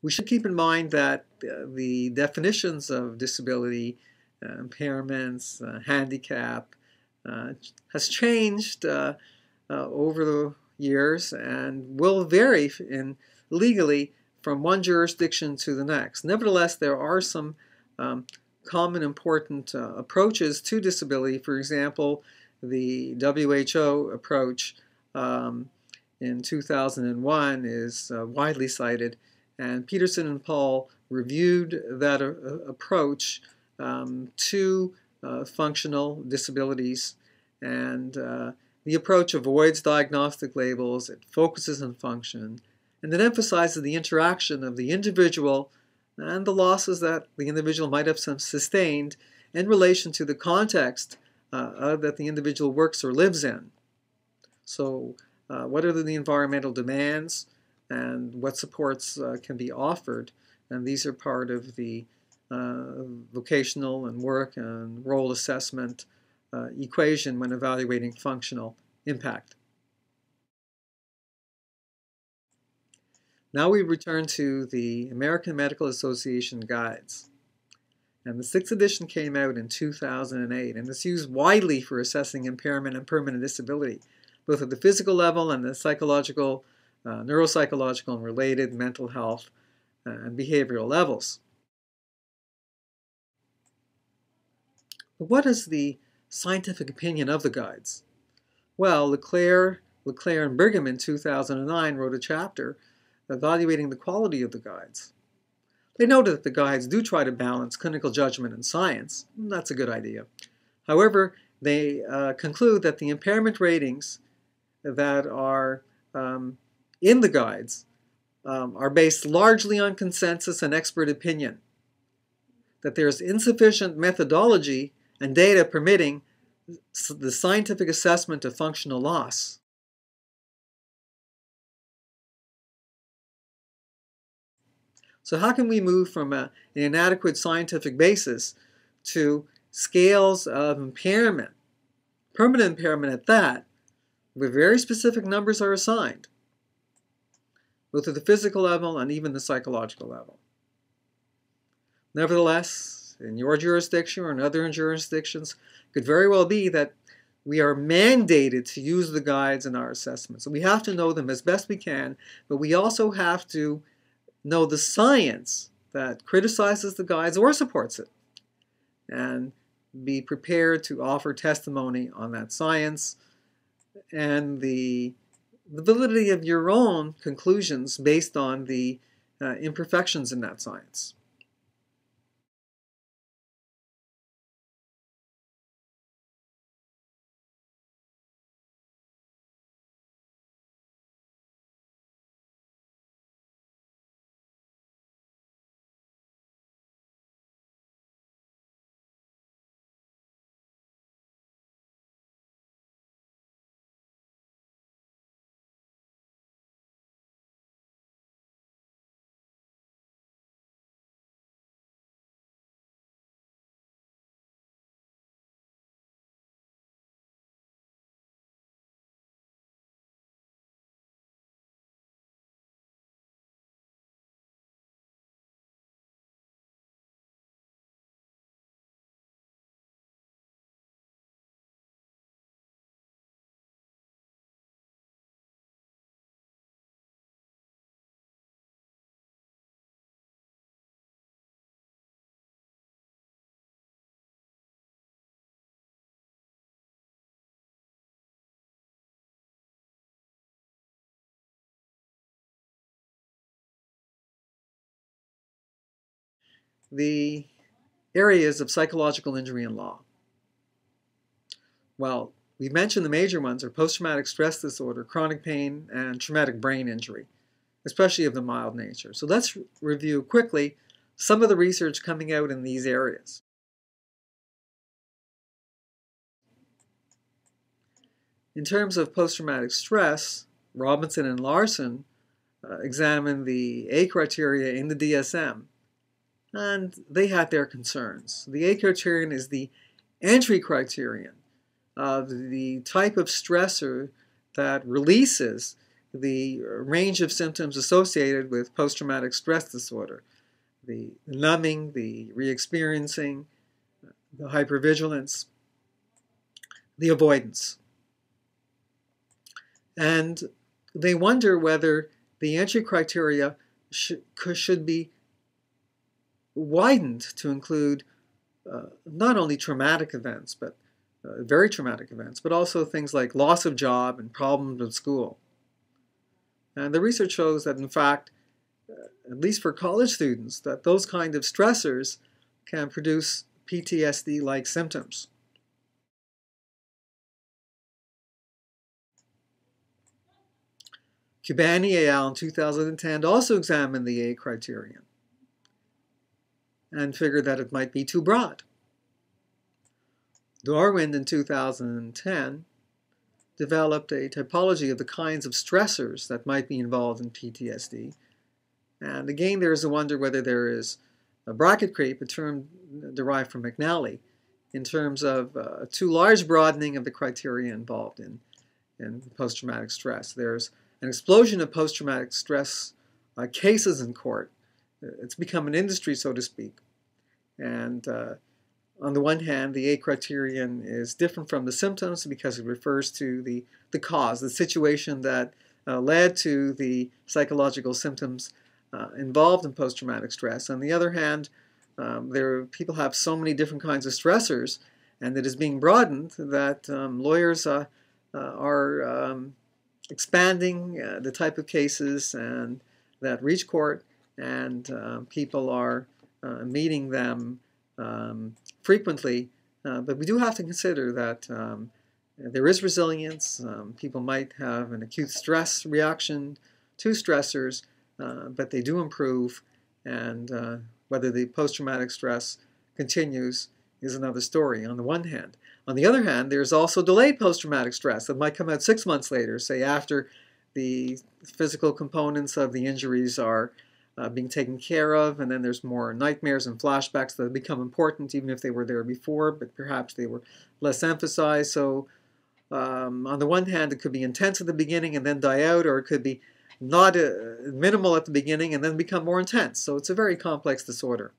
We should keep in mind that the definitions of disability, impairments, handicap, has changed over the years and will vary legally from one jurisdiction to the next. Nevertheless, there are some common important approaches to disability. For example, the WHO approach in 2001 is widely cited, and Peterson and Paul reviewed that approach to functional disabilities, and the approach avoids diagnostic labels, it focuses on function, and it emphasizes the interaction of the individual and the losses that the individual might have sustained in relation to the context that the individual works or lives in. So what are the environmental demands and what supports can be offered? And these are part of the vocational and work and role assessment equation when evaluating functional impact. Now we return to the American Medical Association guides. And the 6th edition came out in 2008, and it's used widely for assessing impairment and permanent disability, both at the physical level and the psychological, neuropsychological, and related mental health and behavioral levels. But what is the scientific opinion of the guides? Well, Leclerc and Brigham in 2009 wrote a chapter evaluating the quality of the guides. They noted that the guides do try to balance clinical judgment and science. That's a good idea. However, they conclude that the impairment ratings that are in the guides are based largely on consensus and expert opinion, that there's insufficient methodology and data permitting the scientific assessment of functional loss. So how can we move from an inadequate scientific basis to scales of impairment, permanent impairment at that, where very specific numbers are assigned, both at the physical level and even the psychological level? Nevertheless, in your jurisdiction or in other jurisdictions, it could very well be that we are mandated to use the guides in our assessments. So we have to know them as best we can, but we also have to know the science that criticizes the guides or supports it, and be prepared to offer testimony on that science and the validity of your own conclusions based on the imperfections in that science. The areas of psychological injury and law. Well, we mentioned the major ones are post-traumatic stress disorder, chronic pain, and traumatic brain injury, especially of the mild nature. So let's review quickly some of the research coming out in these areas. In terms of post-traumatic stress, Robinson and Larson examined the A criteria in the DSM, and they had their concerns. The A criterion is the entry criterion of the type of stressor that releases the range of symptoms associated with post-traumatic stress disorder. The numbing, the re-experiencing, the hypervigilance, the avoidance. And they wonder whether the entry criteria should be widened to include not only traumatic events, but very traumatic events, but also things like loss of job and problems with school. And the research shows that, in fact, at least for college students, that those kind of stressors can produce PTSD-like symptoms. Kubani et al. In 2010 also examined the A criterion and figured that it might be too broad. Darwin in 2010 developed a typology of the kinds of stressors that might be involved in PTSD. And again, there is a wonder whether there is a bracket creep, a term derived from McNally, in terms of a too large broadening of the criteria involved in post-traumatic stress. There's an explosion of post-traumatic stress cases in court. It's become an industry, so to speak. And on the one hand, the A criterion is different from the symptoms because it refers to the cause, the situation that led to the psychological symptoms involved in post-traumatic stress. On the other hand, people have so many different kinds of stressors, and it is being broadened that lawyers are expanding the type of cases and that reach court, and people are meeting them frequently, but we do have to consider that there is resilience. People might have an acute stress reaction to stressors, but they do improve, and whether the post-traumatic stress continues is another story on the one hand. On the other hand, there's also delayed post-traumatic stress that might come out 6 months later, say after the physical components of the injuries are being taken care of, and then there's more nightmares and flashbacks that become important even if they were there before, but perhaps they were less emphasized. So on the one hand, it could be intense at the beginning and then die out, or it could be not minimal at the beginning and then become more intense. So it's a very complex disorder.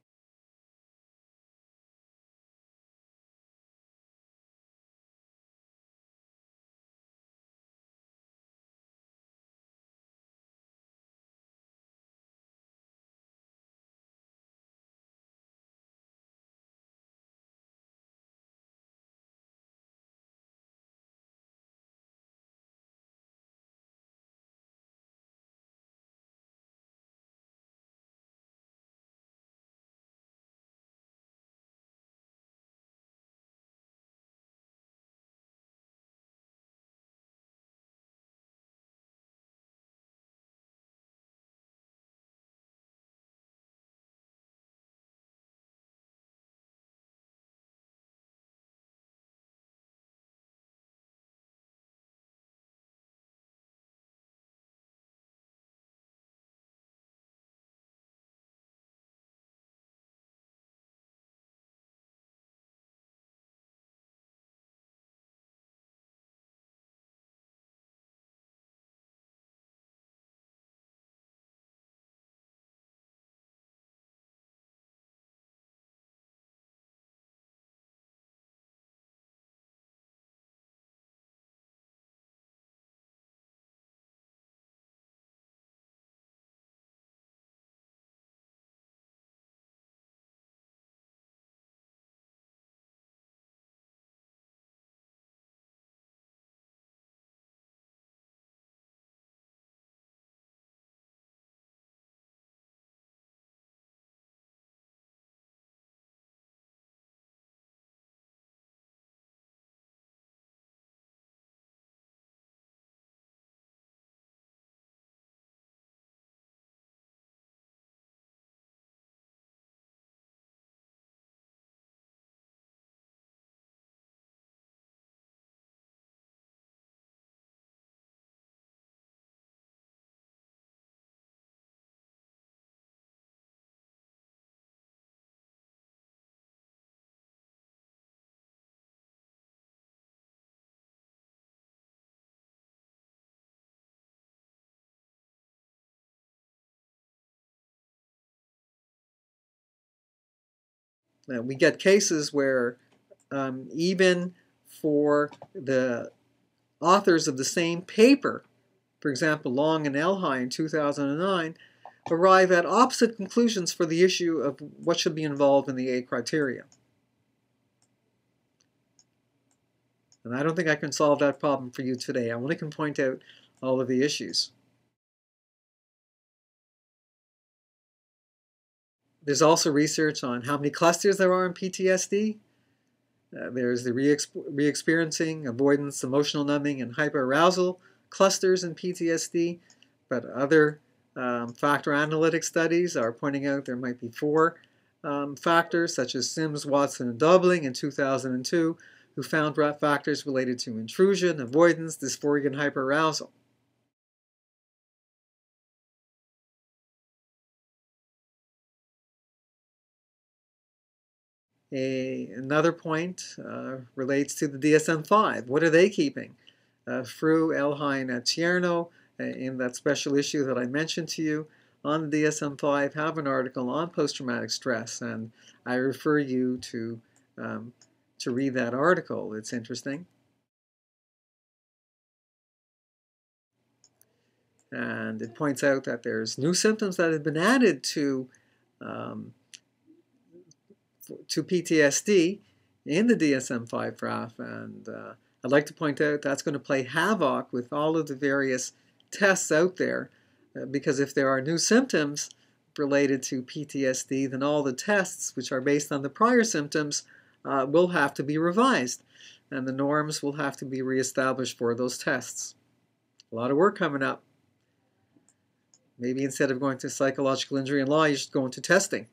we get cases where even for the authors of the same paper, for example, Long and Elhai in 2009, arrive at opposite conclusions for the issue of what should be involved in the A criteria. And I don't think I can solve that problem for you today. I only can point out all of the issues. There's also research on how many clusters there are in PTSD. There's the re-experiencing, avoidance, emotional numbing, and hyperarousal clusters in PTSD. But other factor analytic studies are pointing out there might be 4 factors, such as Sims, Watson, and Dobling in 2002, who found factors related to intrusion, avoidance, dysphoria, and hyperarousal. Another point relates to the DSM-5. What are they keeping? Frew, Elhai, and Tierno, in that special issue that I mentioned to you on the DSM-5, have an article on post-traumatic stress, and I refer you to read that article. It's interesting. And it points out that there's new symptoms that have been added to PTSD in the DSM-5 draft, and I'd like to point out that's going to play havoc with all of the various tests out there, because if there are new symptoms related to PTSD, then all the tests, which are based on the prior symptoms, will have to be revised, and the norms will have to be reestablished for those tests. A lot of work coming up. Maybe instead of going to psychological injury and law, you should go into testing.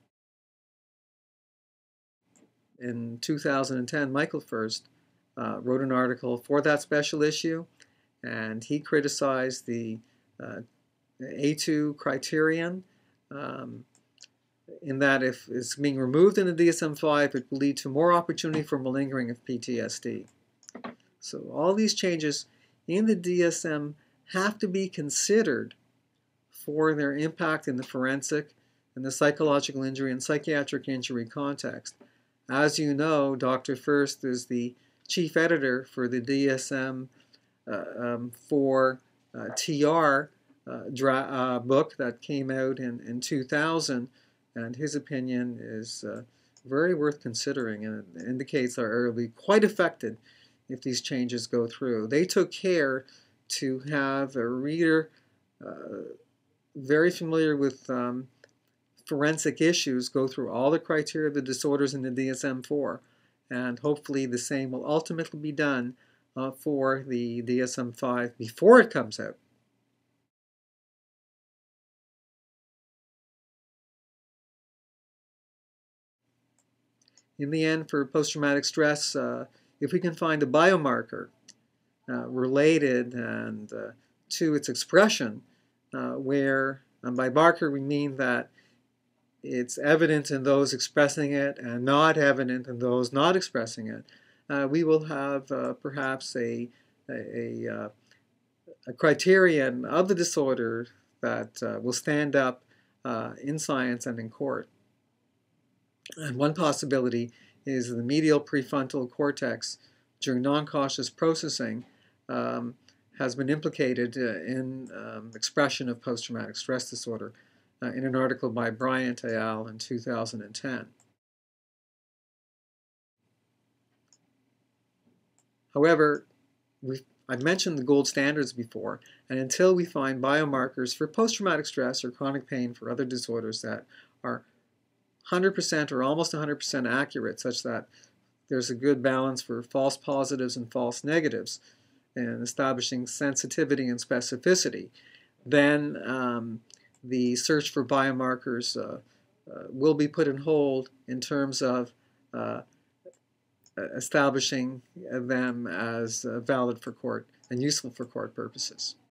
In 2010, Michael First wrote an article for that special issue, and he criticized the A2 criterion in that if it's being removed in the DSM-5, it will lead to more opportunity for malingering of PTSD. So all these changes in the DSM have to be considered for their impact in the forensic and the psychological injury and psychiatric injury context. As you know, Dr. First is the chief editor for the DSM for TR book that came out in 2000, and his opinion is very worth considering, and it indicates that it will be quite affected if these changes go through. They took care to have a reader very familiar with forensic issues go through all the criteria of the disorders in the DSM-4, and hopefully the same will ultimately be done for the DSM-5 before it comes out. In the end, for post-traumatic stress, if we can find a biomarker related and to its expression, where, and by marker we mean that it's evident in those expressing it and not evident in those not expressing it, we will have perhaps a criterion of the disorder that will stand up in science and in court. And one possibility is the medial prefrontal cortex during non-conscious processing has been implicated in expression of post-traumatic stress disorder in an article by Bryant et al. In 2010. However, I've mentioned the gold standards before, and until we find biomarkers for post-traumatic stress or chronic pain for other disorders that are 100% or almost 100% accurate, such that there's a good balance for false positives and false negatives, and establishing sensitivity and specificity, then the search for biomarkers will be put on hold in terms of establishing them as valid for court and useful for court purposes.